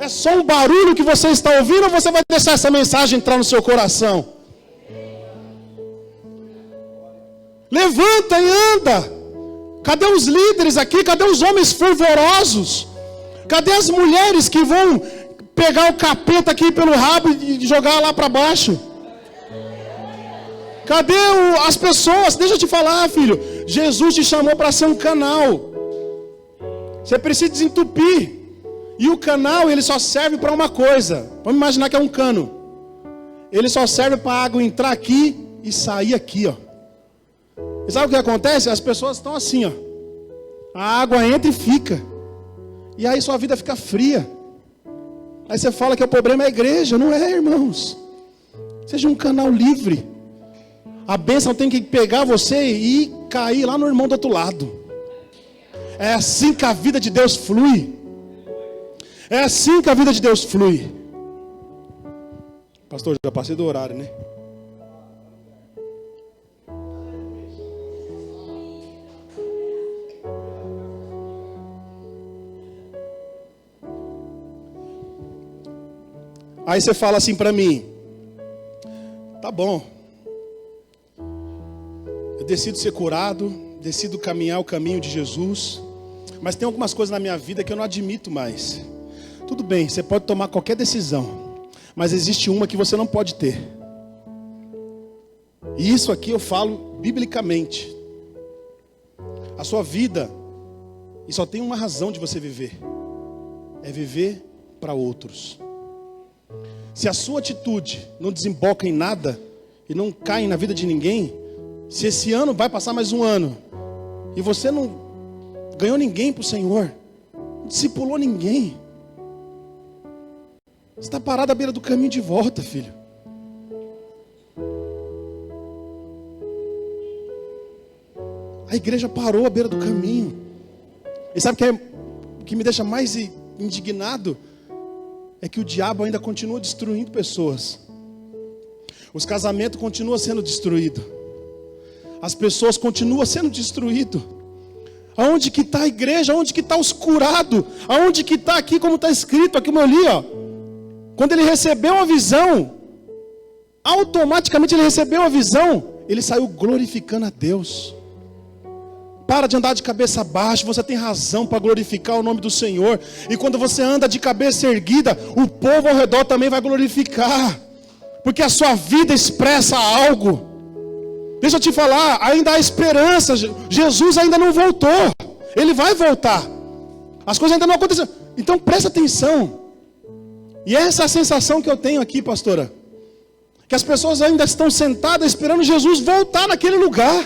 É só um barulho que você está ouvindo ou você vai deixar essa mensagem entrar no seu coração? Levanta e anda. Cadê os líderes aqui? Cadê os homens fervorosos? Cadê as mulheres que vão pegar o capeta aqui pelo rabo e jogar lá para baixo? Cadê as pessoas? Deixa eu te falar, filho. Jesus te chamou para ser um canal. Você precisa desentupir. E o canal, ele só serve para uma coisa. Vamos imaginar que é um cano. Ele só serve para a água entrar aqui e sair aqui, ó. E sabe o que acontece? As pessoas estão assim, ó. A água entra e fica. E aí sua vida fica fria. Aí você fala que o problema é a igreja. Não é, irmãos. Seja um canal livre. A bênção tem que pegar você e cair lá no irmão do outro lado. É assim que a vida de Deus flui. É assim que a vida de Deus flui. Pastor, já passei do horário, né? Aí você fala assim para mim: tá bom, eu decido ser curado, decido caminhar o caminho de Jesus, mas tem algumas coisas na minha vida que eu não admito mais. Tudo bem, você pode tomar qualquer decisão, mas existe uma que você não pode ter. E isso aqui eu falo biblicamente. A sua vida, e só tem uma razão de você viver, é viver para outros. Se a sua atitude não desemboca em nada e não cai na vida de ninguém, se esse ano vai passar mais um ano e você não ganhou ninguém para o Senhor, não discipulou ninguém, você está parado à beira do caminho de volta, filho. A igreja parou à beira do caminho. E sabe o que me deixa mais indignado? É que o diabo ainda continua destruindo pessoas. Os casamentos continuam sendo destruídos. As pessoas continuam sendo destruídas. Aonde que está a igreja? Aonde que está os curados? Aonde que está aqui, como está escrito, aqui como eu li, ó. Quando ele recebeu a visão, automaticamente ele recebeu a visão, ele saiu glorificando a Deus. Para de andar de cabeça baixa, você tem razão para glorificar o nome do Senhor. E quando você anda de cabeça erguida, o povo ao redor também vai glorificar. Porque a sua vida expressa algo. Deixa eu te falar, ainda há esperança. Jesus ainda não voltou. Ele vai voltar. As coisas ainda não aconteceram. Então presta atenção. E essa é a sensação que eu tenho aqui, pastora. Que as pessoas ainda estão sentadas esperando Jesus voltar naquele lugar.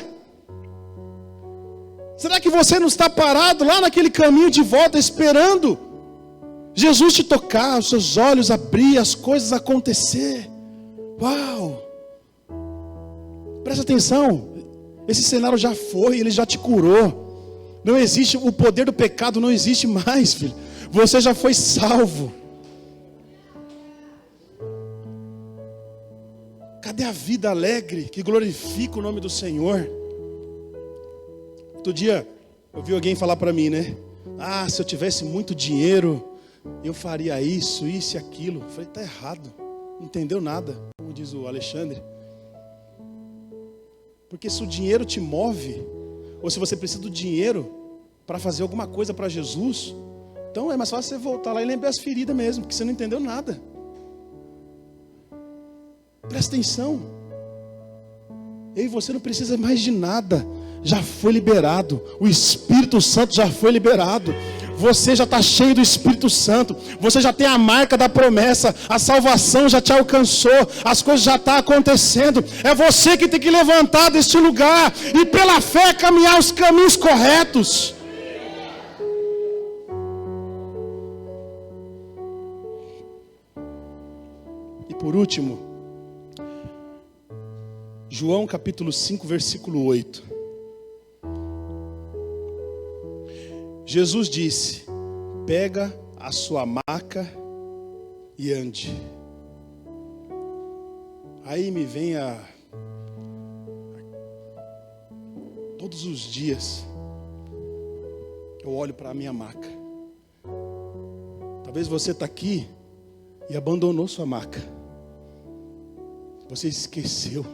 Será que você não está parado lá naquele caminho de volta, esperando Jesus te tocar, os seus olhos abrir, as coisas acontecer? Uau! Presta atenção, esse cenário já foi, ele já te curou. Não existe, o poder do pecado não existe mais, filho. Você já foi salvo. Cadê a vida alegre que glorifica o nome do Senhor? Outro dia, eu vi alguém falar para mim, né? Ah, se eu tivesse muito dinheiro, eu faria isso e aquilo. Eu falei, tá errado. Não entendeu nada, como diz o Alexandre. Porque se o dinheiro te move, ou se você precisa do dinheiro para fazer alguma coisa para Jesus, então é mais fácil você voltar lá e lembrar as feridas mesmo, porque você não entendeu nada. Presta atenção. Eu e você não precisa mais de nada. Já foi liberado. O Espírito Santo já foi liberado. Você já está cheio do Espírito Santo. Você já tem a marca da promessa. A salvação já te alcançou. As coisas já estão acontecendo. É você que tem que levantar deste lugar e pela fé caminhar os caminhos corretos. E por último, João capítulo 5, versículo 8. Jesus disse: pega a sua maca e ande. Aí me vem todos os dias eu olho para a minha maca. Talvez você está aqui e abandonou sua maca. Você esqueceu.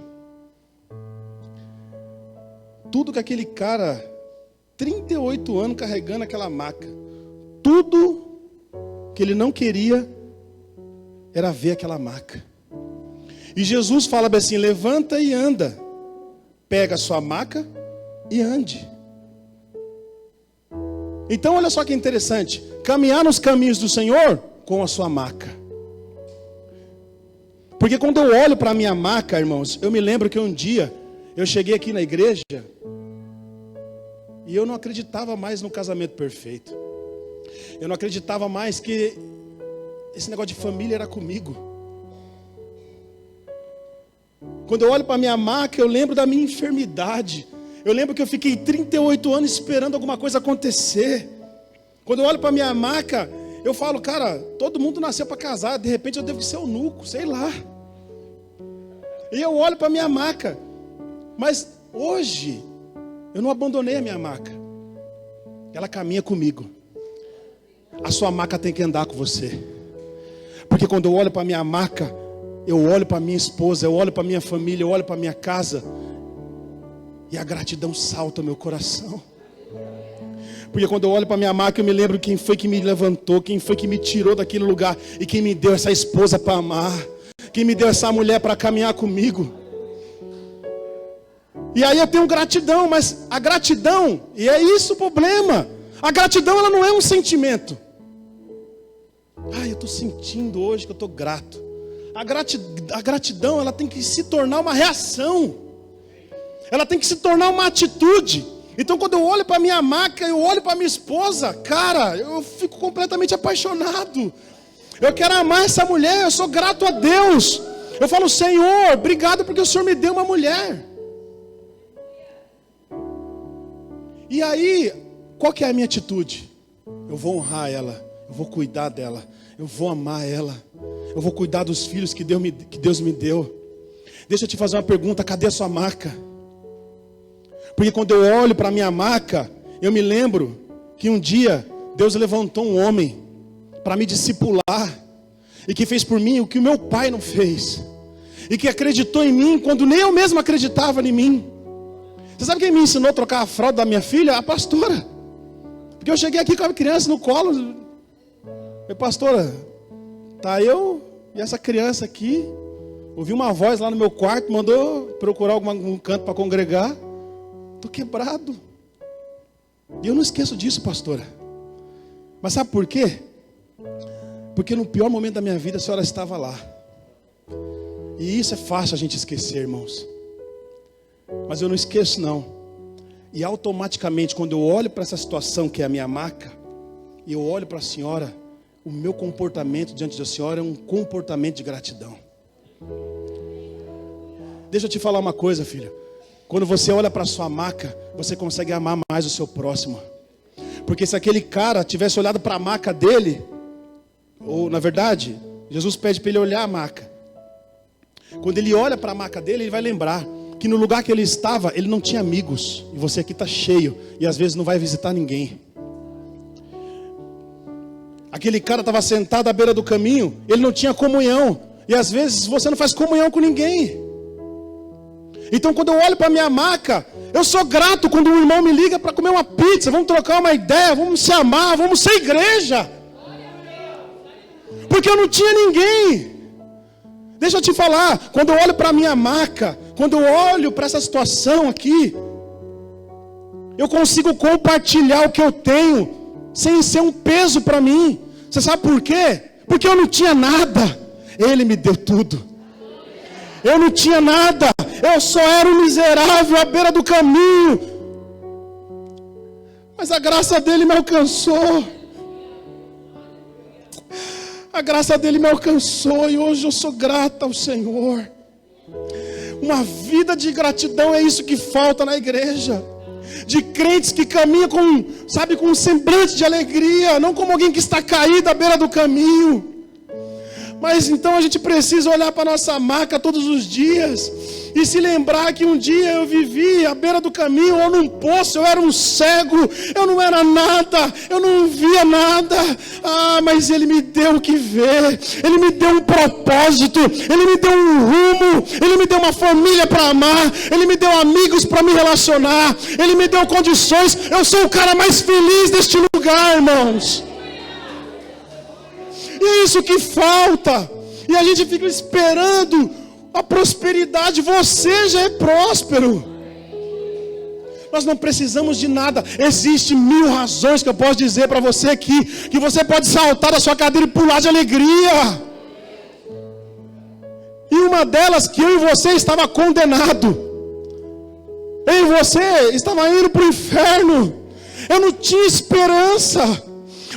Tudo que aquele cara, 38 anos carregando aquela maca, tudo que ele não queria era ver aquela maca. E Jesus fala assim: levanta e anda. Pega a sua maca e ande. Então olha só que interessante. Caminhar nos caminhos do Senhor com a sua maca. Porque quando eu olho para a minha maca, irmãos, eu me lembro que um dia eu cheguei aqui na igreja e eu não acreditava mais no casamento perfeito. Eu não acreditava mais que esse negócio de família era comigo. Quando eu olho para a minha maca, eu lembro da minha enfermidade. Eu lembro que eu fiquei 38 anos esperando alguma coisa acontecer. Quando eu olho para a minha maca, eu falo, cara, todo mundo nasceu para casar, de repente eu devo ser eunuco, sei lá. E eu olho para a minha maca. Mas hoje, eu não abandonei a minha maca. Ela caminha comigo. A sua maca tem que andar com você. Porque quando eu olho para a minha maca, eu olho para minha esposa, eu olho para minha família, eu olho para minha casa, e a gratidão salta no meu coração. Porque quando eu olho para minha maca, eu me lembro quem foi que me levantou, quem foi que me tirou daquele lugar, e quem me deu essa esposa para amar, quem me deu essa mulher para caminhar comigo. E aí eu tenho gratidão, mas a gratidão, e é isso o problema, a gratidão ela não é um sentimento. Eu estou sentindo hoje que eu estou grato. A gratidão ela tem que se tornar uma reação. Ela tem que se tornar uma atitude. Então quando eu olho para minha maca, eu olho para minha esposa, cara, eu fico completamente apaixonado. Eu quero amar essa mulher, eu sou grato a Deus. Eu falo, Senhor, obrigado porque o Senhor me deu uma mulher. E aí, qual que é a minha atitude? Eu vou honrar ela, eu vou cuidar dela, eu vou amar ela, eu vou cuidar dos filhos que Deus me deu. Deixa eu te fazer uma pergunta, cadê a sua maca? Porque quando eu olho para a minha maca, eu me lembro que um dia Deus levantou um homem para me discipular, e que fez por mim o que o meu pai não fez, e que acreditou em mim quando nem eu mesmo acreditava em mim. Você sabe quem me ensinou a trocar a fralda da minha filha? A pastora. Porque eu cheguei aqui com a criança no colo. Falei, pastora, tá eu e essa criança aqui. Ouvi uma voz lá no meu quarto, mandou procurar algum canto para congregar. Estou quebrado. E eu não esqueço disso, pastora. Mas sabe por quê? Porque no pior momento da minha vida a senhora estava lá. E isso é fácil a gente esquecer, irmãos. Mas eu não esqueço não. E automaticamente quando eu olho para essa situação que é a minha maca, e eu olho para a senhora, o meu comportamento diante da senhora é um comportamento de gratidão. Deixa eu te falar uma coisa, filho. Quando você olha para a sua maca, você consegue amar mais o seu próximo. Porque se aquele cara tivesse olhado para a maca dele, ou na verdade, Jesus pede para ele olhar a maca. Quando ele olha para a maca dele, ele vai lembrar que no lugar que ele estava, ele não tinha amigos. E você aqui está cheio, e às vezes não vai visitar ninguém. Aquele cara estava sentado à beira do caminho, ele não tinha comunhão. E às vezes você não faz comunhão com ninguém. Então quando eu olho para a minha maca, eu sou grato quando um irmão me liga para comer uma pizza, vamos trocar uma ideia, vamos se amar, vamos ser igreja. Porque eu não tinha ninguém. Deixa eu te falar, quando eu olho para a minha maca, quando eu olho para essa situação aqui, eu consigo compartilhar o que eu tenho, sem ser um peso para mim. Você sabe por quê? Porque eu não tinha nada, Ele me deu tudo. Eu não tinha nada, eu só era um miserável à beira do caminho, mas a graça dele me alcançou. A graça dele me alcançou e hoje eu sou grata ao Senhor. Uma vida de gratidão é isso que falta na igreja. De crentes que caminham com, sabe, com um semblante de alegria, não como alguém que está caído à beira do caminho. Mas então a gente precisa olhar para a nossa maca todos os dias E se lembrar que um dia eu vivi à beira do caminho ou num poço, eu era um cego, eu não era nada, eu não via nada. Mas Ele me deu o que ver, Ele me deu um propósito, Ele me deu um rumo, Ele me deu uma família para amar, Ele me deu amigos para me relacionar, Ele me deu condições. Eu sou o cara mais feliz deste lugar, irmãos. E é isso que falta. E a gente fica esperando a prosperidade. Você já é próspero. Nós não precisamos de nada. Existem 1000 razões que eu posso dizer para você aqui, que você pode saltar da sua cadeira e pular de alegria. E uma delas, que eu e você estava condenado. Eu e você estava indo para o inferno. Eu não tinha esperança.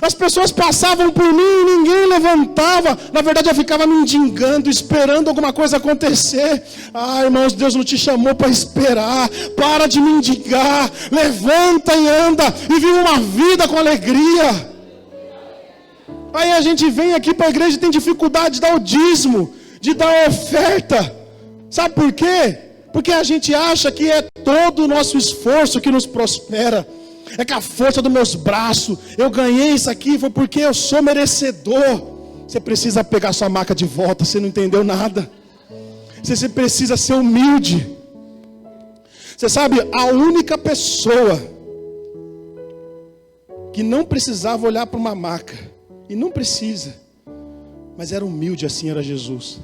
As pessoas passavam por mim e ninguém levantava. Na verdade eu ficava mendigando, esperando alguma coisa acontecer. Irmãos, Deus não te chamou para esperar. Para de mendigar. Levanta e anda e vive uma vida com alegria. Aí a gente vem aqui para a igreja e tem dificuldade de dar o dízimo, de dar a oferta. Sabe por quê? Porque a gente acha que é todo o nosso esforço que nos prospera. É com a força dos meus braços eu ganhei isso aqui, foi porque eu sou merecedor. Você precisa pegar sua maca de volta. Você não entendeu nada. Você precisa ser humilde. Você sabe, a única pessoa que não precisava olhar para uma maca, e não precisa, mas era humilde assim, era Jesus.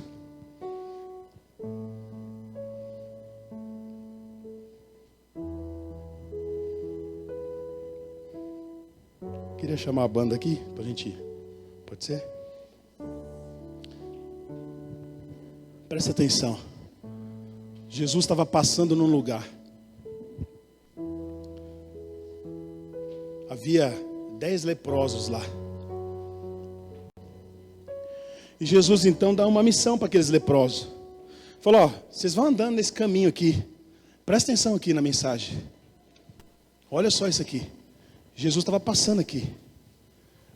Queria chamar a banda aqui pra gente ir. Pode ser? Presta atenção. Jesus estava passando num lugar. Havia 10 leprosos lá. E Jesus então dá uma missão para aqueles leprosos. Falou: vocês vão andando nesse caminho aqui. Presta atenção aqui na mensagem. Olha só isso aqui. Jesus estava passando aqui.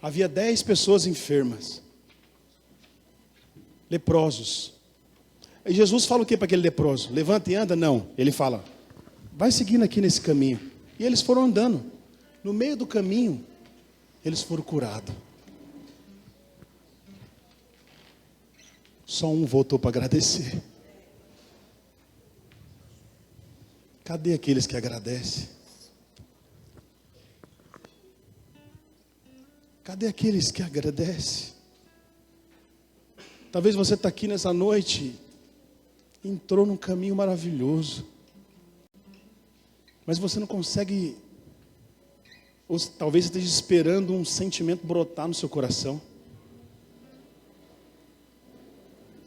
Havia 10 pessoas enfermas. Leprosos. E Jesus fala o que para aquele leproso? Levanta e anda? Não. Ele fala: vai seguindo aqui nesse caminho. E eles foram andando. No meio do caminho, eles foram curados. Só um voltou para agradecer. Cadê aqueles que agradecem? Cadê aqueles que agradecem? Talvez você está aqui nessa noite, entrou num caminho maravilhoso, mas você não consegue, ou talvez esteja esperando um sentimento brotar no seu coração.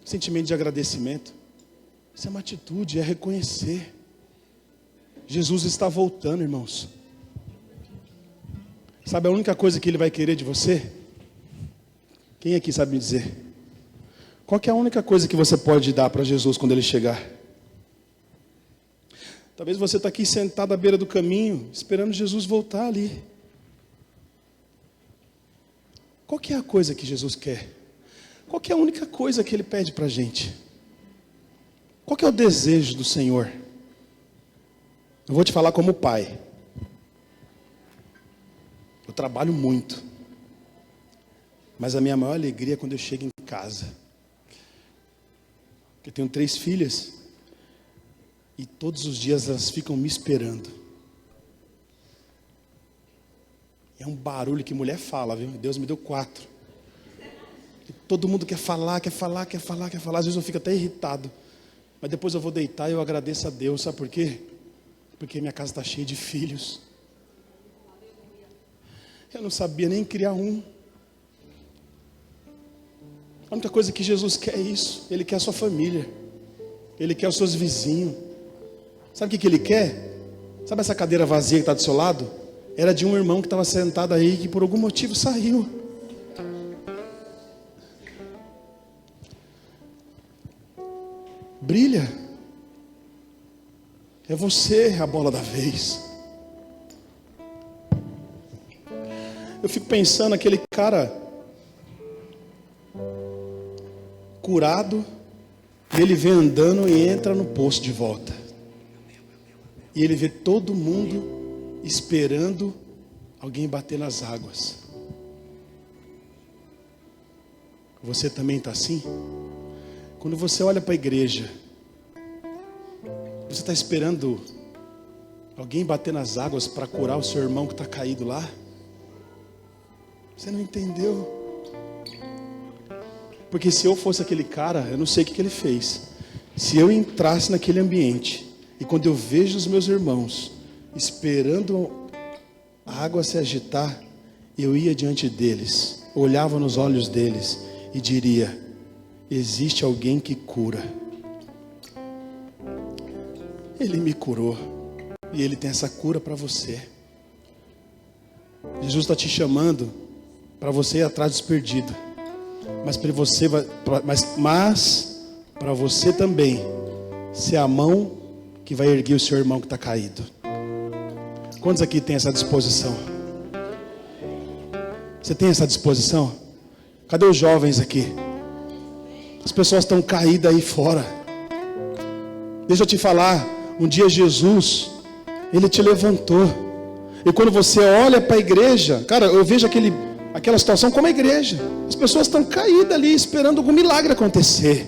Sentimento de agradecimento. Isso é uma atitude, é reconhecer. Jesus está voltando, irmãos. Sabe a única coisa que Ele vai querer de você? Quem aqui sabe me dizer? Qual que é a única coisa que você pode dar para Jesus quando Ele chegar? Talvez você está aqui sentado à beira do caminho, esperando Jesus voltar ali. Qual que é a coisa que Jesus quer? Qual que é a única coisa que Ele pede para a gente? Qual que é o desejo do Senhor? Eu vou te falar como pai. Eu trabalho muito, mas a minha maior alegria é quando eu chego em casa. Eu tenho 3 filhas e todos os dias elas ficam me esperando. É um barulho que mulher fala, viu? Deus me deu 4. E todo mundo quer falar. Às vezes eu fico até irritado, mas depois eu vou deitar e eu agradeço a Deus. Sabe por quê? Porque minha casa está cheia de filhos. Eu não sabia nem criar um. A única coisa que Jesus quer é isso. Ele quer a sua família. Ele quer os seus vizinhos. Sabe o que Ele quer? Sabe essa cadeira vazia que está do seu lado? Era de um irmão que estava sentado aí, que por algum motivo saiu. Brilha. É você a bola da vez. Eu fico pensando aquele cara curado, E ele vem andando e entra no poço de volta. E ele vê todo mundo esperando alguém bater nas águas. Você também está assim? Quando você olha para a igreja, você está esperando alguém bater nas águas para curar o seu irmão que está caído lá? Você não entendeu? Porque se eu fosse aquele cara, eu não sei o que ele fez. Se eu entrasse naquele ambiente, e quando eu vejo os meus irmãos esperando a água se agitar, eu ia diante deles, olhava nos olhos deles e diria: existe alguém que cura. Ele me curou, e Ele tem essa cura para você. Jesus está te chamando para você ir atrás dos perdidos. Mas para você, para você também ser a mão que vai erguer o seu irmão que está caído. Quantos aqui tem essa disposição? Você tem essa disposição? Cadê os jovens aqui? As pessoas estão caídas aí fora. Deixa eu te falar, um dia Jesus, Ele te levantou. E quando você olha para a igreja, cara, eu vejo aquela situação como a igreja. As pessoas estão caídas ali, esperando algum milagre acontecer.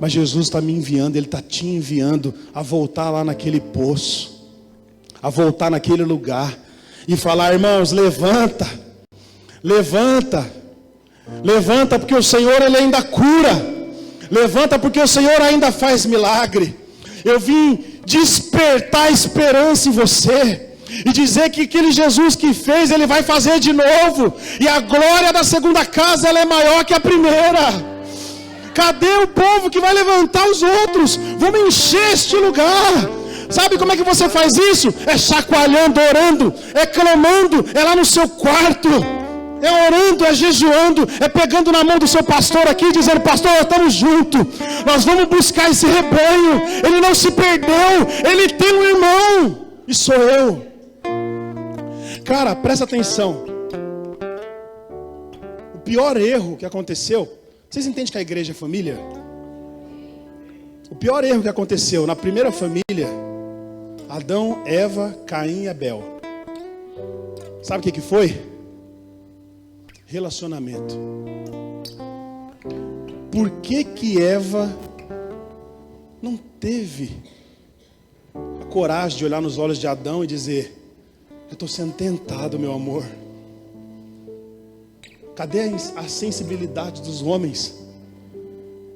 Mas Jesus está me enviando, Ele está te enviando a voltar lá naquele poço, a voltar naquele lugar e falar: irmãos, levanta, levanta, levanta, porque o Senhor Ele ainda cura. Levanta, porque o Senhor ainda faz milagre. Eu vim despertar a esperança em você e dizer que aquele Jesus que fez, Ele vai fazer de novo. E a glória da segunda casa, ela é maior que a primeira. Cadê o povo que vai levantar os outros? Vamos encher este lugar. Sabe como é que você faz isso? É chacoalhando, orando, é clamando, é lá no seu quarto, é orando, é jejuando, é pegando na mão do seu pastor aqui, dizendo: pastor, nós estamos juntos, nós vamos buscar esse rebanho, ele não se perdeu, ele tem um irmão, e sou eu. Cara, presta atenção. O pior erro que aconteceu, vocês entendem que a igreja é família? O pior erro que aconteceu na primeira família, Adão, Eva, Caim e Abel, sabe o que foi? Relacionamento. Por que Eva não teve a coragem de olhar nos olhos de Adão e dizer: eu estou sendo tentado, meu amor? Cadê a sensibilidade dos homens?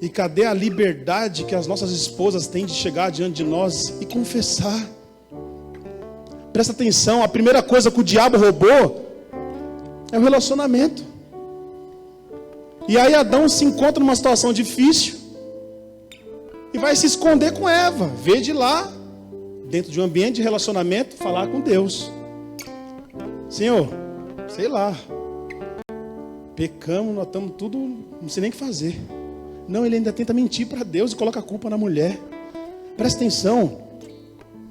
E cadê a liberdade que as nossas esposas têm de chegar diante de nós e confessar? Presta atenção, a primeira coisa que o diabo roubou é o relacionamento. E aí Adão se encontra numa situação difícil e vai se esconder com Eva. Vê de lá, dentro de um ambiente de relacionamento, falar com Deus: Senhor, sei lá, pecamos, nós estamos tudo, não sei nem o que fazer. Não, ele ainda tenta mentir para Deus e coloca a culpa na mulher. Presta atenção,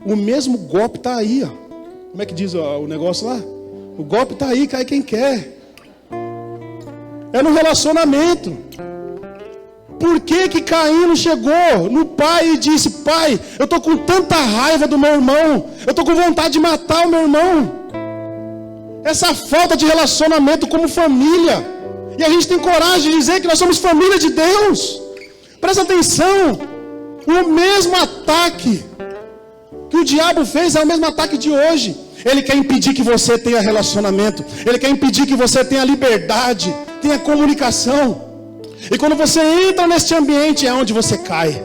o mesmo golpe está aí, ó. Como é que diz o negócio lá? O golpe está aí, cai quem quer. É no relacionamento. Por que Caim não chegou no pai e disse: pai, eu estou com tanta raiva do meu irmão, eu estou com vontade de matar o meu irmão? Essa falta de relacionamento como família. E a gente tem coragem de dizer que nós somos família de Deus. Presta atenção, o mesmo ataque que o diabo fez é o mesmo ataque de hoje. Ele quer impedir que você tenha relacionamento, ele quer impedir que você tenha liberdade, tenha comunicação. E quando você entra nesse ambiente é onde você cai.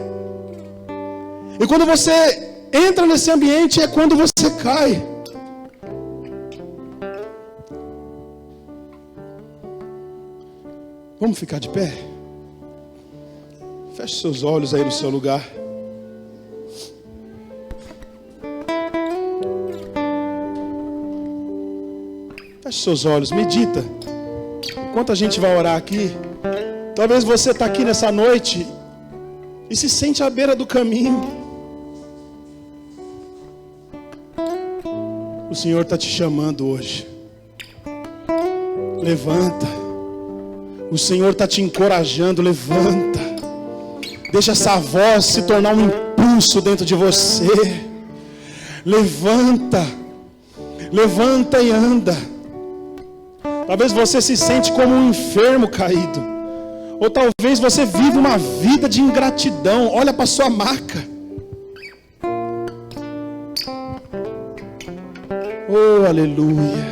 E quando você entra nesse ambiente é quando você cai. Vamos ficar de pé? Feche seus olhos aí no seu lugar. Feche seus olhos, medita. Enquanto a gente vai orar aqui, talvez você está aqui nessa noite e se sente à beira do caminho. O Senhor está te chamando hoje. Levanta. O Senhor está te encorajando, levanta. Deixa essa voz se tornar um impulso dentro de você. Levanta. Levanta e anda. Talvez você se sente como um enfermo caído. Ou talvez você vive uma vida de ingratidão. Olha para sua maca. Oh, aleluia.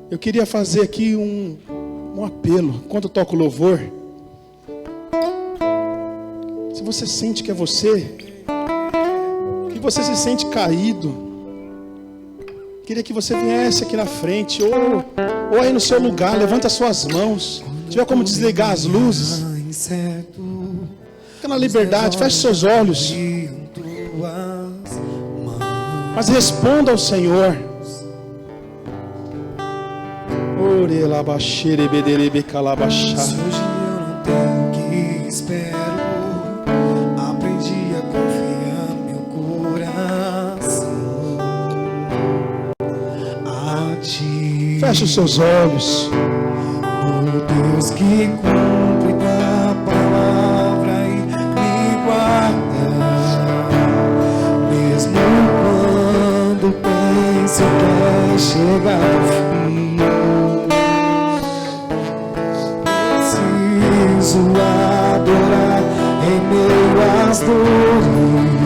Eu queria fazer aqui um apelo. Enquanto eu toco o louvor, se você sente que é você, que você se sente caído, queria que você viesse aqui na frente, ou aí no seu lugar, levanta as suas mãos. Se tiver como desligar as luzes, fica na liberdade, feche seus olhos, mas responda ao Senhor. Hoje eu não tenho que espero, aprendi a confiar meu coração a ti. Feche os seus olhos. O Deus que cumpre da palavra e me guarda, mesmo quando penso que é chegar ao fim. Preciso adorar em meio às dores.